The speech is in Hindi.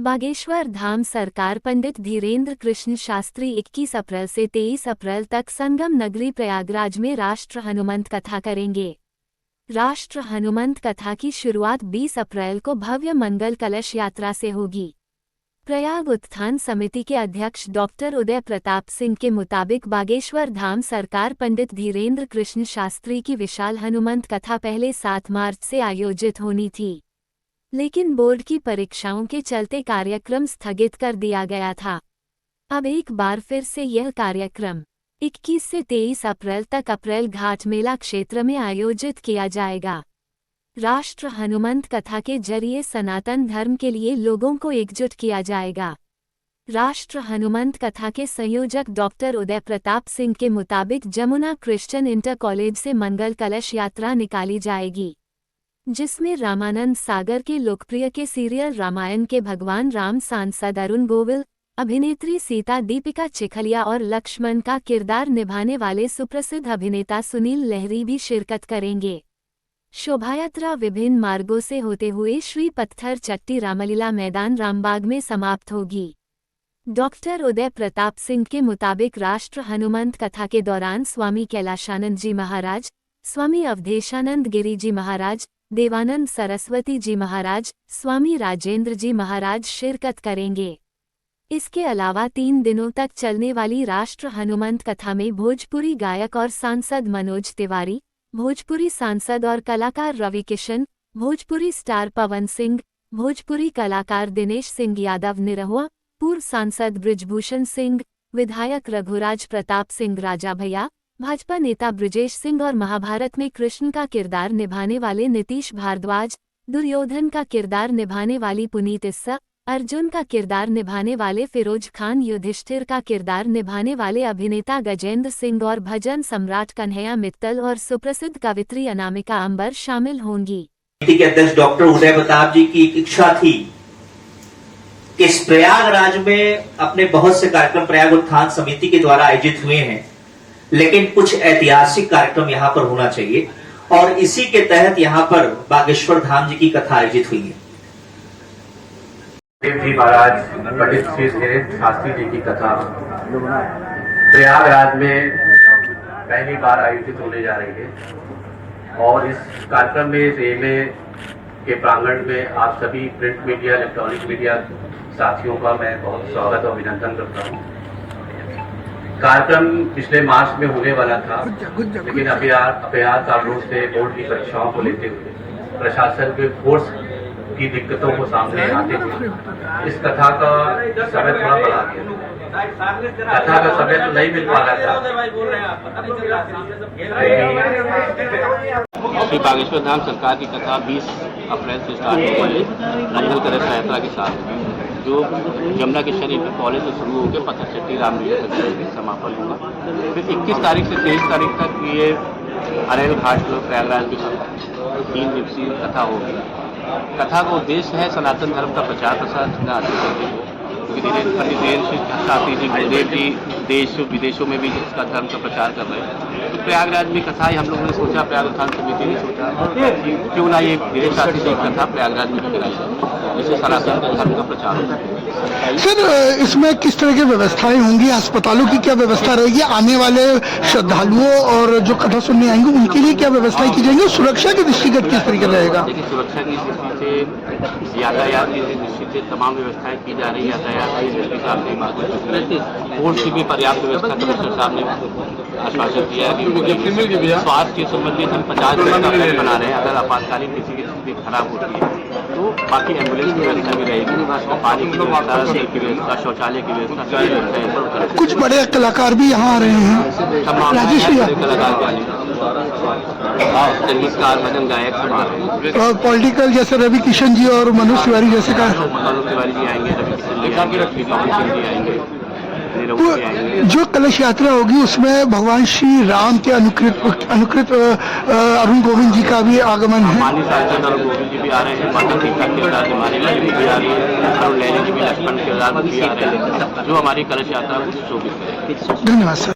बागेश्वर धाम सरकार पंडित धीरेन्द्र कृष्ण शास्त्री 21 अप्रैल से 23 अप्रैल तक संगम नगरी प्रयागराज में राष्ट्र हनुमंत कथा करेंगे। राष्ट्र हनुमंत कथा की शुरुआत 20 अप्रैल को भव्य मंगल कलश यात्रा से होगी। प्रयाग उत्थान समिति के अध्यक्ष डॉक्टर उदय प्रताप सिंह के मुताबिक बागेश्वर धाम सरकार पंडित धीरेन्द्र कृष्ण शास्त्री की विशाल हनुमंत कथा पहले 7 मार्च से आयोजित होनी थी, लेकिन बोर्ड की परीक्षाओं के चलते कार्यक्रम स्थगित कर दिया गया था। अब एक बार फिर से यह कार्यक्रम 21 से 23 अप्रैल तक अप्रैल घाट मेला क्षेत्र में आयोजित किया जाएगा। राष्ट्र हनुमंत कथा के जरिए सनातन धर्म के लिए लोगों को एकजुट किया जाएगा। राष्ट्र हनुमंत कथा के संयोजक डॉक्टर उदय प्रताप सिंह के मुताबिक जमुना क्रिश्चियन इंटर कॉलेज से मंगल कलश यात्रा निकाली जाएगी, जिसमें रामानंद सागर के लोकप्रिय के सीरियल रामायण के भगवान राम, सांसद अरुण गोविल, अभिनेत्री सीता दीपिका चिखलिया और लक्ष्मण का किरदार निभाने वाले सुप्रसिद्ध अभिनेता सुनील लहरी भी शिरकत करेंगे। शोभायात्रा विभिन्न मार्गों से होते हुए श्री पत्थर चट्टी रामलीला मैदान रामबाग में समाप्त होगी। डॉक्टर उदय प्रताप सिंह के मुताबिक राष्ट्र हनुमंत कथा के दौरान स्वामी कैलाशानंद जी महाराज, स्वामी अवधेशानंद गिरी जी महाराज, देवानंद सरस्वती जी महाराज, स्वामी राजेंद्र जी महाराज शिरकत करेंगे। इसके अलावा 3 दिनों तक चलने वाली राष्ट्र हनुमंत कथा में भोजपुरी गायक और सांसद मनोज तिवारी, भोजपुरी सांसद और कलाकार रवि किशन, भोजपुरी स्टार पवन सिंह, भोजपुरी कलाकार दिनेश सिंह यादव निरहुआ, पूर्व सांसद बृजभूषण सिंह, विधायक रघुराज प्रताप सिंह राजा भैया, भाजपा नेता ब्रजेश सिंह और महाभारत में कृष्ण का किरदार निभाने वाले नीतीश भारद्वाज, दुर्योधन का किरदार निभाने वाली पुनीत इस्सा, अर्जुन का किरदार निभाने वाले फिरोज खान, युधिष्ठिर का किरदार निभाने वाले अभिनेता गजेंद्र सिंह और भजन सम्राट कन्हैया मित्तल और सुप्रसिद्ध कवित्री अनामिका अंबर शामिल होंगी। समिति के अध्यक्ष डॉक्टर उदय प्रताप जी की इच्छा थी कि इस प्रयागराज में अपने बहुत से कार्यक्रम प्रयाग उत्थान समिति के द्वारा आयोजित हुए हैं, लेकिन कुछ ऐतिहासिक कार्यक्रम यहाँ पर होना चाहिए और इसी के तहत यहाँ पर बागेश्वर धाम जी की कथा आयोजित हुई है। देव जी महाराज पंडित श्री धीरेन्द्र शास्त्री जी की कथा प्रयागराज में पहली बार आयोजित होने जा रही है और इस कार्यक्रम में रेलवे के प्रांगण में आप सभी प्रिंट मीडिया, इलेक्ट्रॉनिक मीडिया साथियों का मैं बहुत स्वागत और अभिनंदन करता हूँ। कार्यक्रम पिछले मार्च में होने वाला था, लेकिन अभ्यास कारणों से बोर्ड की परीक्षाओं को लेते हुए प्रशासन के फोर्स की दिक्कतों को सामने आते हुए इस कथा का समय थोड़ा बढ़ा गया। कथा का समय तो नहीं मिल पा रहा था। श्री बागेश्वर धाम सरकार की कथा 20 अप्रैल से स्टार्ट हो गई मंगल कलश यात्रा के साथ, जो जमुना क्रिश्चियन इंटर कॉलेज से शुरू होकर पत्थर चट्टी रामलीला तक समापन होगा। फिर 21 तारीख से 23 तारीख तक ये अरेल घाट प्रयागराज में 3 दिवसीय कथा होगी। कथा का उद्देश्य है सनातन धर्म का प्रचार प्रसार क्योंकि पंडित धीरेन्द्र शास्त्री जी गुरुदेव जी देश विदेशों में भी इसका धर्म का प्रचार कर रहे हैं। तो प्रयागराज में कथा ही हम लोगों ने सोचा, प्रयाग उत्थान समिति ने सोचा क्यों ना ये धीरेन्द्र शास्त्री जी की कथा प्रयागराज में कराई जाए, जिससे सनातन धर्म का प्रचार होता है। सर, इसमें किस तरह की व्यवस्थाएं होंगी? अस्पतालों की क्या व्यवस्था रहेगी? आने वाले श्रद्धालुओं और जो कथा सुनने आएंगे उनके लिए क्या व्यवस्थाएं की जाएंगी? सुरक्षा के दृष्टिगत किस तरीके रहेगा? देखिए, सुरक्षा की दृष्टि से, यातायात की दृष्टि से तमाम व्यवस्थाएं की जा रही है। यातायात की फोर्स की भी पर्याप्त व्यवस्था कमिश्नर साहब ने आश्वासन दिया है। स्वास्थ्य के संबंधित हम 50 बेड का बेड बना रहे हैं। अगर आपातकालीन किसी की स्थिति खराब होती है तो बाकी एम्बुलेंस की व्यवस्था भी रहेगी, पानी की व्यवस्था, सेल की व्यवस्था, शौचालय की व्यवस्था, सभी व्यवस्थाएं। कुछ बड़े कलाकार भी यहाँ आ रहे हैं, राजेश कलाकार, संगीतकार, भजन गायक सब आ रहे हैं। और पॉलिटिकल जैसे रवि किशन जी और मनोज तिवारी जैसे का मनोज तिवारी जी आएंगे, रवि किशन जी आएंगे, पवन सिंह जी आएंगे, तो जो कलश यात्रा होगी उसमें भगवान श्री राम के अनुकृत अरुण गोविंद जी का भी आगमन है। माननीय सांसद अरुण गोविंद जी भी आ रहे हैं, माता सीता के किरदार निभाने वाली भी आ रही है, अरुण लहरी जी भी लक्ष्मण के किरदार भी आ रहे हैं, जो हमारी कलश यात्रा को शोभित करेंगे। धन्यवाद सर।